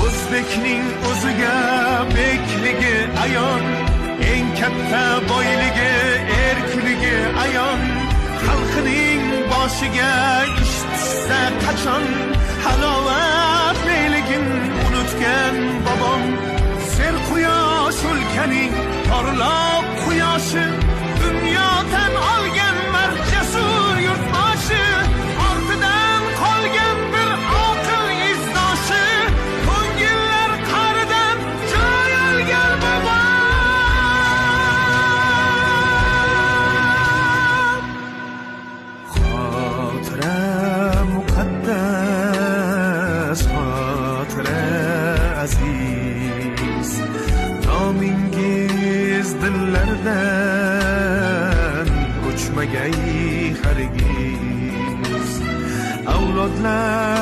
O'zbekning o'ziga bekligi ayon, eng katta boyligi erkligi ayon. Xalqining boshiga ish tushsa qachon, halovat neyligin unutgan bobom. Ser quyosh o'lkaning porloq quyoshi, dunyodan olgan marjasur yurtboshi, ortidan qolgan bir oqil izdoshi, ko'ngillar qaridan joy olgan bobom. Xotira muqaddas, xotira aziz, nomingiz dillardan o'chmagay hargiz. Avlodlar